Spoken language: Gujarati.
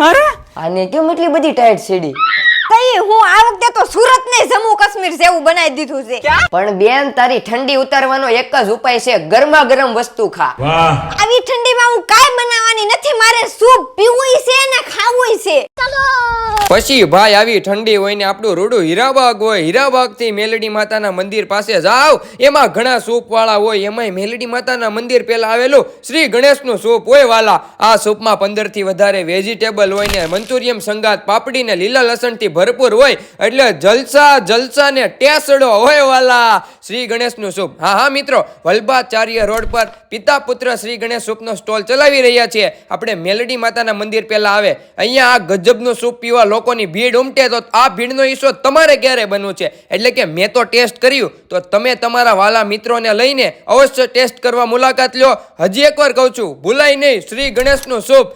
અરે આને કેમ એટલી બધી ટાઈટ સીડી? તઈ હું આ વખતે તો સુરત ને જમ્મુ કાશ્મીર જેવું બનાવી દીધું છે. પણ બેન તારી ઠંડી ઉતારવાનો એક જ ઉપાય છે, ગરમા ગરમ વસ્તુ ખા. આવી ઠંડીમાં હું કાઈ બનાવવાની નથી, મારે સૂપ પીવું છે ને ખાવું છે. પછી ભાઈ આવી ઠંડી હોય ને આપણું રૂડું હીરાબાગ હોય, હીરાબાગ થી મેલડી માતાના મંદિર પાસે જાવ, એમાં ઘણા સૂપ વાળા હોય, એમાંય મેલડી માતાના મંદિર પેલા આવેલું શ્રી ગણેશનું સૂપ હોય વાલા. આ સૂપમાં 15 થી વધારે વેજીટેબલ હોય ને મંચુરિયમ સંગાત પાપડી ને લીલા લસણ થી ભરપૂર હોય, એટલે જલસા જલસા ને ટેસડો હોય વાલા. શ્રી ગણેશનું સૂપ. હા મિત્રો, વલ્ભાચાર્ય રોડ પર પિતા પુત્ર શ્રી ગણેશ સૂપનો સ્ટોલ ચલાવી રહ્યા છીએ આપણે મેલડી માતાના મંદિર પેલા આવે. અહીંયા આ ગજબનું સૂપ પીવા લોકોની ભીડ ઉમટે, તો આ ભીડનો હિસ્સો તમારે ક્યારે બનવું છે? એટલે કે મેં તો ટેસ્ટ કર્યું, તો તમે તમારા વાલા મિત્રોને લઈને અવશ્ય ટેસ્ટ કરવા મુલાકાત લ્યો. હજી એકવાર કહું છું, ભૂલાય નહીં, શ્રી ગણેશનું સૂપ